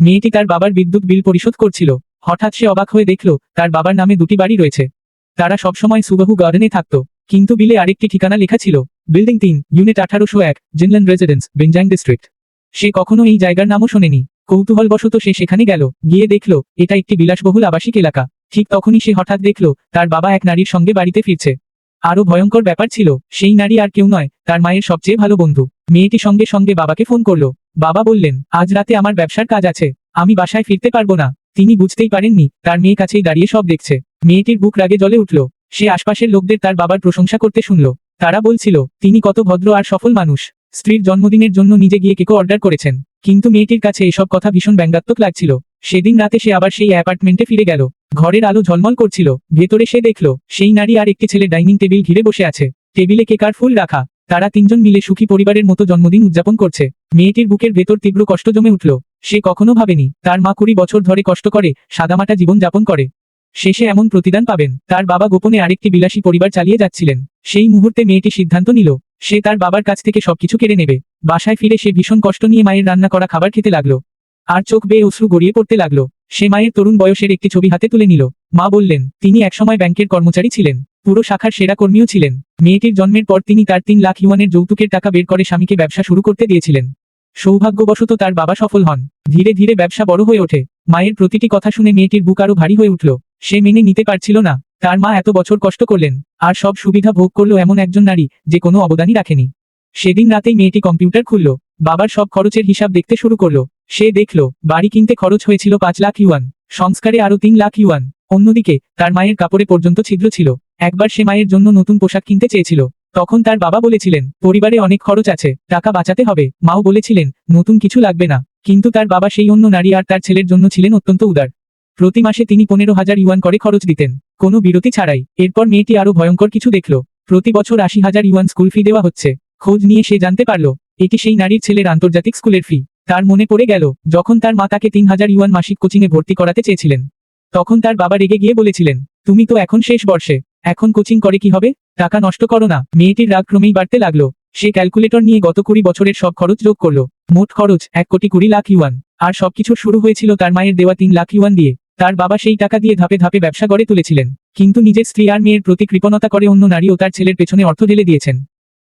মেয়েটি তার বাবার বিদ্যুৎ বিল পরিশোধ করছিল। হঠাৎ সে অবাক হয়ে দেখল তার বাবার নামে দুটি বাড়ি রয়েছে। তারা সবসময় সুবাহু গার্ডেনে থাকত, কিন্তু বিলে আরেকটি ঠিকানা লেখা ছিল, বিল্ডিং 3, ইউনিট 1801, জিনল্যান্ড রেসিডেন্স, বেঞ্জাং ডিস্ট্রিক্ট। সে কখনো এই জায়গার নামও শোনেনি। কৌতূহলবশত সে সেখানে গেল, গিয়ে দেখল এটা একটি বিলাসবহুল আবাসিক এলাকা। ঠিক তখনই সে হঠাৎ দেখল তার বাবা এক নারীর সঙ্গে বাড়িতে ফিরছে। আরও ভয়ঙ্কর ব্যাপার ছিল, সেই নারী আর কেউ নয়, তার মায়ের সবচেয়ে ভালো বন্ধু। মেয়েটি সঙ্গে সঙ্গে বাবাকে ফোন করল। বাবা বললেন, আজ রাতে আমার ব্যবসার কাজ আছে, আমি বাসায় ফিরতে পারবো না। তিনি বুঝতেই পারেননি তার মেয়ে কাছেই দাঁড়িয়ে সব দেখছে। মেয়েটির বুক রাগে জ্বলে উঠল। সে আশপাশের লোকদের তার বাবার প্রশংসা করতে শুনল। তারা বলছিল তিনি কত ভদ্র আর সফল মানুষ, স্ত্রীর জন্মদিনের জন্য নিজে গিয়ে কেকও অর্ডার করেছেন। কিন্তু মেয়েটির কাছে এসব কথা ভীষণ ব্যঙ্গাত্মক লাগছিল। সেদিন রাতে সে আবার সেই অ্যাপার্টমেন্টে ফিরে গেল। ঘরের আলো ঝলমল করছিল। ভেতরে সে দেখল সেই নারী আর একটি ছেলে ডাইনিং টেবিল ঘিরে বসে আছে। টেবিলে কেক আর ফুল রাখা। তারা তিনজন মিলে সুখী পরিবারের মতো জন্মদিন উদযাপন করছে। মেয়েটির বুকের ভেতর তীব্র কষ্ট জমে উঠল। সে কখনো ভাবেনি তার মা 20 বছর ধরে কষ্ট করে সাদামাটা জীবন যাপন করে, শেষে এমন প্রতিদান পাবেন। তার বাবা গোপনে আরেকটি বিলাসী পরিবার চালিয়ে যাচ্ছিলেন। সেই মুহূর্তে মেয়েটি সিদ্ধান্ত নিল সে তার বাবার কাছ থেকে সবকিছু কেড়ে নেবে। বাসায় ফিরে সে ভীষণ কষ্ট নিয়ে মায়ের রান্না করা খাবার খেতে লাগলো। আর চোখ বেয়ে অশ্রু গড়িয়ে পড়তে লাগলো। সে মায়ের তরুণ বয়সের একটি ছবি হাতে তুলে নিল। মা বললেন তিনি একসময় ব্যাংকের কর্মচারী ছিলেন, পুরো শাখার সেরা কর্মীও ছিলেন। মেয়েটির জন্মের পর তিনি তার 3 লাখ ইউয়ানের যৌতুকের টাকা বের করে স্বামীকে ব্যবসা শুরু করতে দিয়েছিলেন। সৌভাগ্যবশত তার বাবা সফল হন। ধীরে ধীরে ব্যবসা বড় হয়ে ওঠে। মায়ের প্রতিটি কথা শুনে মেয়েটির বুক আরো ভারী হয়ে উঠল। সে মেনে নিতে পারছিল না তার মা এত বছর কষ্ট করলেন আর সব সুবিধা ভোগ করলো এমন একজন নারী যে কোনো অবদানই রাখেনি। সেদিন রাতেই মেয়েটি কম্পিউটার খুলল, বাবার সব খরচের হিসাব দেখতে শুরু করলো। সে দেখল বাড়ি কিনতে খরচ হয়েছিল 5 লাখ ইউয়ান, সংস্কারে আরো 3 লাখ ইউয়ান। অন্যদিকে তার মায়ের কাপড়ে পর্যন্ত ছিদ্র ছিল। একবার সে মায়ের জন্য নতুন পোশাক কিনতে চেয়েছিল। তখন তার বাবা বলেছিলেন পরিবারে অনেক খরচ আছে, টাকা বাঁচাতে হবে। মাও বলেছিলেন নতুন কিছু লাগবে না। কিন্তু তার বাবা সেই অন্য নারী আর তার ছেলের জন্য ছিলেন অত্যন্ত উদার। প্রতি মাসে তিনি 15,000 ইউয়ান করে খরচ দিতেন, কোনো বিরতি ছাড়াই। এরপর মেয়েটি আরো ভয়ঙ্কর কিছু দেখল। প্রতি বছর 80,000 ইউয়ান স্কুল ফি দেওয়া হচ্ছে। খোঁজ নিয়ে সে জানতে পারল এটি সেই নারীর ছেলের আন্তর্জাতিক স্কুলের ফি। তার মনে পড়ে গেল যখন তার মা তাকে 3,000 ইউয়ান মাসিক কোচিংয়ে ভর্তি করাতে চেয়েছিলেন। তখন তার বাবা রেগে গিয়ে বলেছিলেন তুমি তো এখন শেষ বর্ষে, এখন কোচিং করে কি হবে, টাকা নষ্ট করো না। মেয়েটির রাগ ক্রমেই বাড়তে লাগলো। সে ক্যালকুলেটর নিয়ে গত 20 বছরের সব খরচ যোগ করলো। মোট খরচ 1,20,00,000 ইউয়ান। আর সবকিছুর শুরু হয়েছিল তার মায়ের দেওয়া 3 লাখ ইউয়ান দিয়ে। তার বাবা সেই টাকা দিয়ে ধাপে ধাপে ব্যবসা গড়ে তুলেছিলেন, কিন্তু নিজের স্ত্রী আর মেয়ের প্রতি কৃপণতা করে অন্য নারী ও তার ছেলের পেছনে অর্থ ঢেলে দিয়েছেন।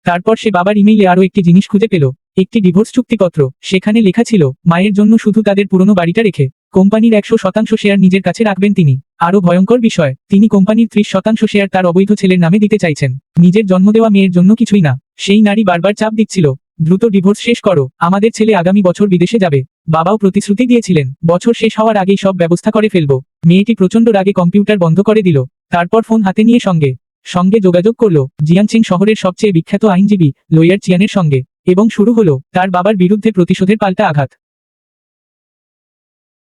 তারপর সে বাবার ইমেইলে আরও একটি জিনিস খুঁজে পেল, একটি ডিভোর্স চুক্তিপত্র। সেখানে লেখা ছিল মায়ের জন্য শুধু তাদের পুরনো বাড়িটা রেখে কোম্পানির 100% শেয়ার নিজের কাছে রাখবেন তিনি। আরও ভয়ঙ্কর বিষয়, তিনি কোম্পানির 30% শেয়ার তার অবৈধ ছেলের নামে দিতে চাইছেন, নিজের জন্ম দেওয়া মেয়ের জন্য কিছুই না। সেই নারী বারবার চাপ দিচ্ছিল দ্রুত ডিভোর্স শেষ করো, আমাদের ছেলে আগামী বছর বিদেশে যাবে। বাবাও প্রতিশ্রুতি দিয়েছিলেন বছর শেষ হওয়ার আগেই সব ব্যবস্থা করে ফেলব। মেয়েটি প্রচণ্ড রাগে কম্পিউটার বন্ধ করে দিল। তারপর ফোন হাতে নিয়ে সঙ্গে সঙ্গে যোগাযোগ করল জিয়াংচিং শহরের সবচেয়ে বিখ্যাত আইনজীবী লয়ার চিয়ানের সঙ্গে, এবং শুরু হলো তার বাবার বিরুদ্ধে প্রতিশোধের পাল্টা আঘাত।